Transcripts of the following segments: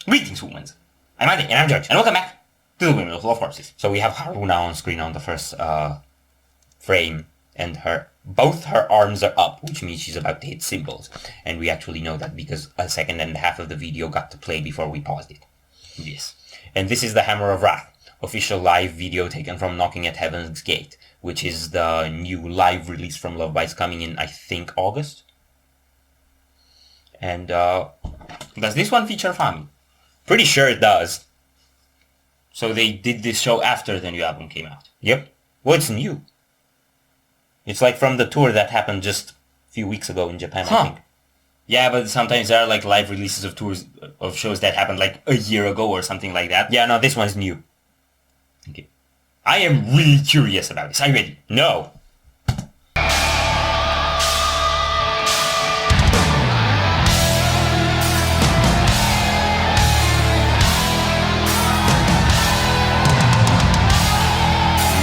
Greetings, humans. I'm Andy, and I'm George, and welcome back to the Windmill full of corpses. So we have Haru now on screen on the first frame, and both her arms are up, which means she's about to hit symbols. And we actually know that because a second and a half of the video got to play before we paused it. Yes. And this is the Hammer of Wrath, official live video taken from Knocking at Heaven's Gate, which is the new live release from Lovebites coming in, I think, August. And does this one feature Fami? Pretty sure it does. So they did this show after the new album came out. Yep. What's new? It's like from the tour that happened just a few weeks ago in Japan, I think. Yeah, but sometimes there are like live releases of tours of shows that happened like a year ago or something like that. Yeah, no, this one's new. Okay. I am really curious about this. Are you ready? No.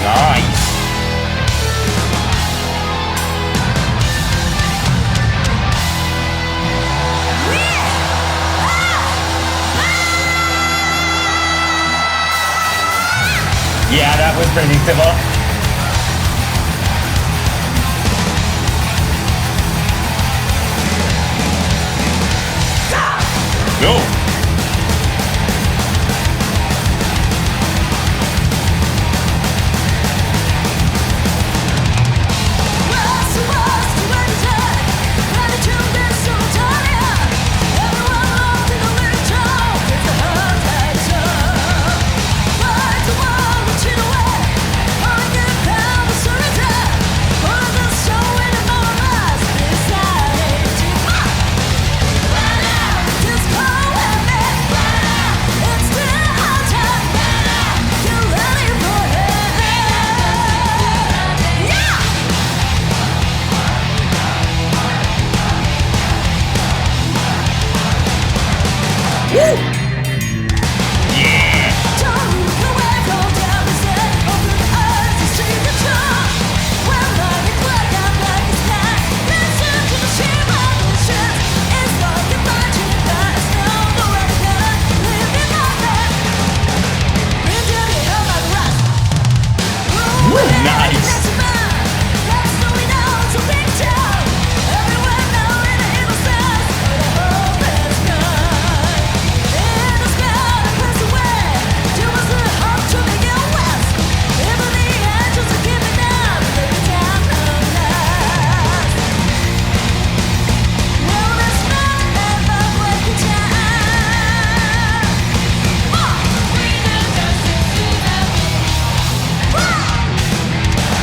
Nice. Yeah, that was predictable. Go!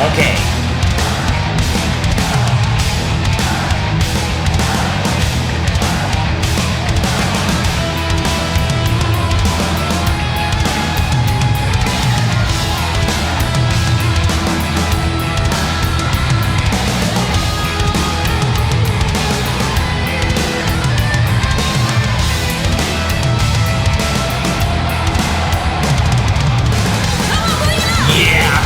Okay. Yeah.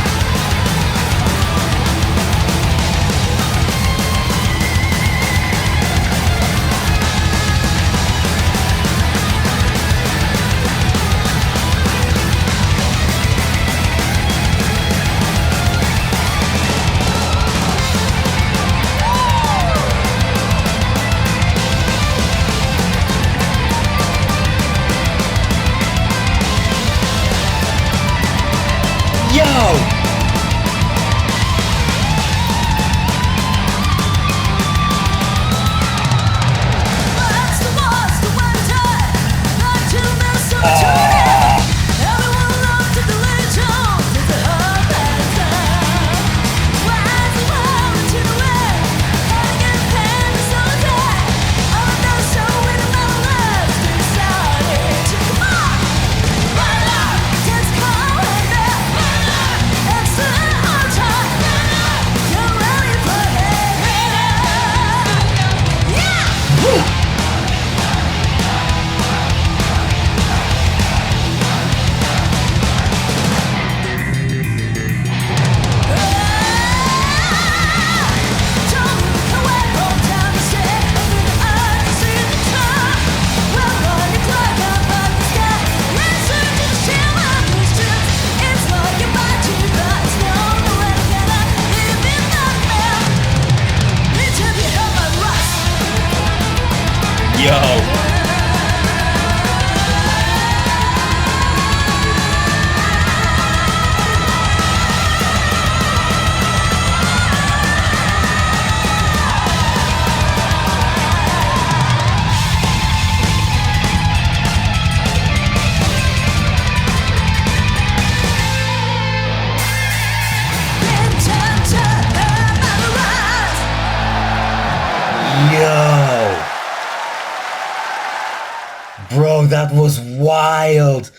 that was wild.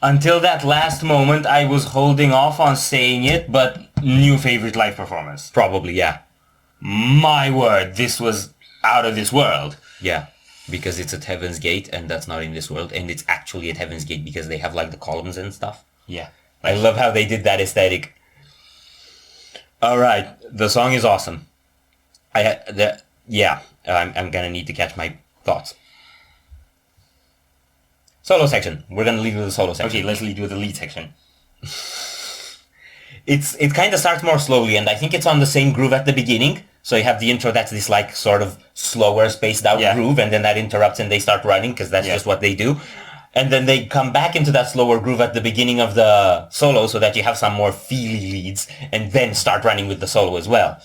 Until that last moment, I was holding off on saying it, but new favorite live performance. Probably, yeah. My word, this was out of this world. Yeah, because it's at Heaven's Gate, and that's not in this world, and it's actually at Heaven's Gate because they have, like, the columns and stuff. Yeah. I love how they did that aesthetic. Alright, the song is awesome. I'm gonna need to catch my thoughts. Solo section. We're gonna lead with the solo section. Okay, let's lead with the lead section. It kind of starts more slowly, and I think it's on the same groove at the beginning. So you have the intro that's this like sort of slower, spaced out groove, and then that interrupts and they start running because that's just what they do. And then they come back into that slower groove at the beginning of the solo so that you have some more feely leads, and then start running with the solo as well.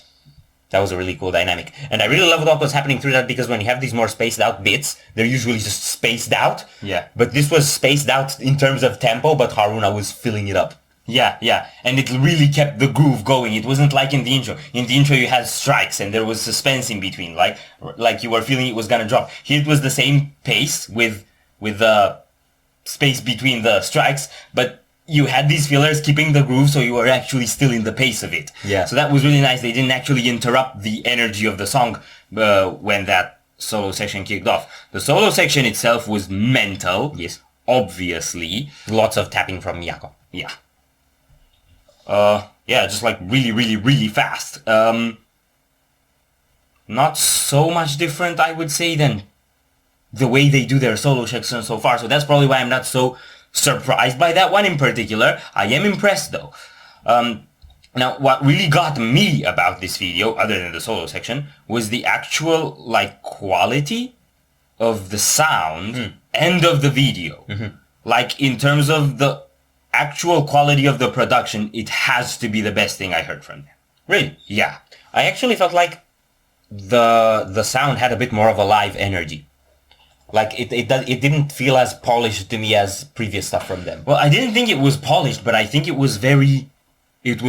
That was a really cool dynamic. And I really love what was happening through that, because when you have these more spaced out bits, they're usually just spaced out. Yeah. But this was spaced out in terms of tempo, but Haruna was filling it up. Yeah. And it really kept the groove going. It wasn't like in the intro. In the intro you had strikes and there was suspense in between, like you were feeling it was gonna drop. Here it was the same pace with the space between the strikes, but you had these fillers keeping the groove, so you were actually still in the pace of it. Yeah. So that was really nice. They didn't actually interrupt the energy of the song when that solo section kicked off. The solo section itself was mental. Yes. Obviously. Lots of tapping from Miyako. Yeah. Just like really, really, really fast. Not so much different, I would say, than the way they do their solo section so far. So that's probably why I'm not so surprised by that one in particular. I am impressed though. Now, what really got me about this video, other than the solo section, was the actual, quality of the sound and of the video. Like, in terms of the actual quality of the production, it has to be the best thing I heard from them. Really? Yeah. I actually felt like the sound had a bit more of a live energy. Like, it didn't feel as polished to me as previous stuff from them. Well, I didn't think it was polished, but I think it was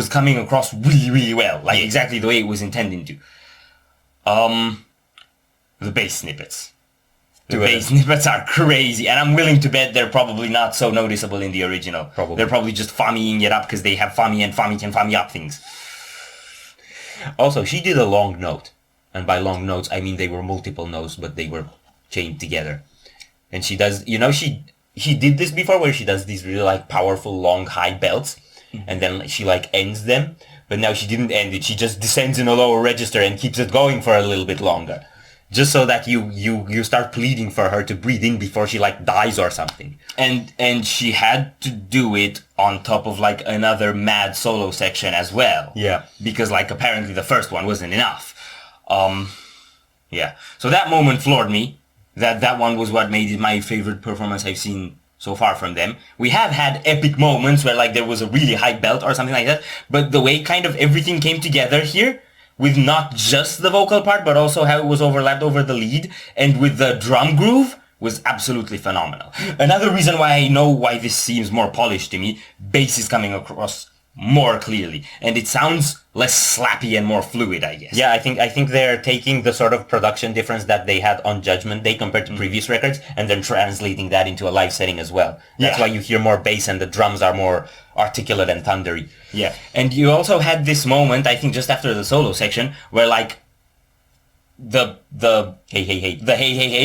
coming across really, really well. Like, exactly the way it was intending to. The bass snippets. The bass snippets are crazy, and I'm willing to bet they're probably not so noticeable in the original. Probably. They're probably just Famiing it up because they have Fami and Fami can Fami up things. Also, she did a long note. And by long notes, I mean they were multiple notes, but they were chained together. And she does, she did this before where she does these really powerful long high belts and then she ends them, but now she didn't end it. She just descends in a lower register and keeps it going for a little bit longer, just so that you start pleading for her to breathe in before she dies or something. And she had to do it on top of another mad solo section as well. Yeah, because apparently the first one wasn't enough. Yeah, so that moment floored me. That one was what made it my favorite performance I've seen so far from them. We have had epic moments where there was a really high belt or something like that, but the way kind of everything came together here, with not just the vocal part, but also how it was overlapped over the lead, and with the drum groove, was absolutely phenomenal. Another reason why I know why this seems more polished to me, bass is coming across more clearly, and it sounds less slappy and more fluid, I guess. Yeah, I think they're taking the sort of production difference that they had on Judgment Day compared to previous records, and then translating that into a live setting as well. That's why you hear more bass and the drums are more articulate and thundery. Yeah, and you also had this moment, I think just after the solo section, where the hey,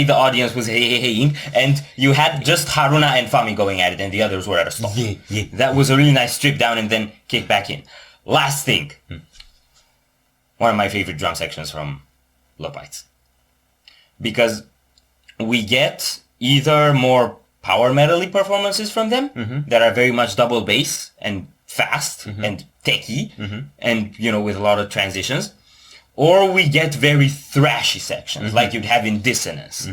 the audience was hey, and you had just Haruna and Fami going at it, and the others were at a stop. Yeah. That was a really nice strip down and then kick back in. Last thing, one of my favorite drum sections from Lovebites, because we get either more power metal-y performances from them that are very much double bass and fast and techy and with a lot of transitions. Or we get very thrashy sections, like you'd have in Dissonance.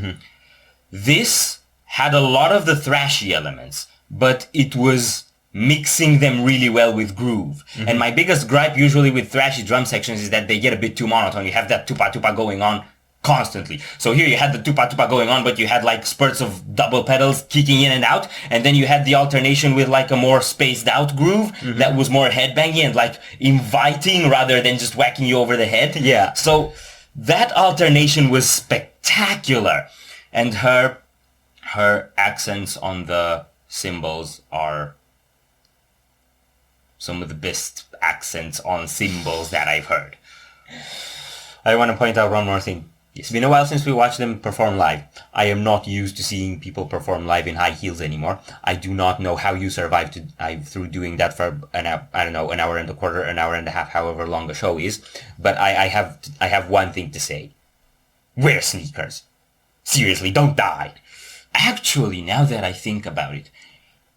This had a lot of the thrashy elements, but it was mixing them really well with groove. And my biggest gripe usually with thrashy drum sections is that they get a bit too monotone. You have that tupa-tupa going on constantly. So here you had the tupa-tupa going on, but you had spurts of double pedals kicking in and out, and then you had the alternation with a more spaced out groove that was more headbanging and inviting rather than just whacking you over the head. Yeah. So that alternation was spectacular, and her her accents on the symbols are some of the best accents on symbols that I've heard. I want to point out one more thing. It's been a while since we watched them perform live. I am not used to seeing people perform live in high heels anymore. I do not know how you survived through doing that for an hour and a quarter, an hour and a half, however long a show is. But I have one thing to say. Wear sneakers. Seriously, don't die. Actually, now that I think about it,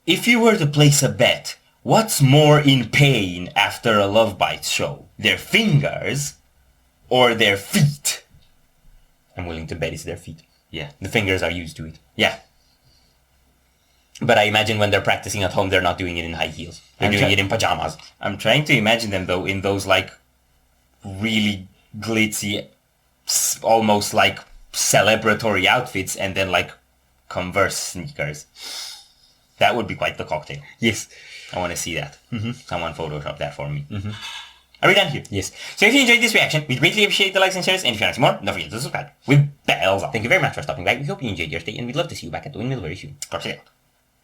if you were to place a bet, what's more in pain after a Lovebites show? Their fingers or their feet? I'm willing to bet it's their feet. Yeah, the fingers are used to it. Yeah. But I imagine when they're practicing at home, they're not doing it in high heels. They're doing it in pajamas. I'm trying to imagine them, though, in those, like, really glitzy, almost, like, celebratory outfits, and then, like, Converse sneakers. That would be quite the cocktail. Yes. I want to see that. Mm-hmm. Someone Photoshop that for me. Mm-hmm. Are we done here? Yes. So if you enjoyed this reaction, we'd greatly appreciate the likes and shares, and if you want to see more, don't forget to subscribe with bells on. Thank you very much for stopping by. We hope you enjoyed your stay, and we'd love to see you back at the Windmill very soon. Corpse out.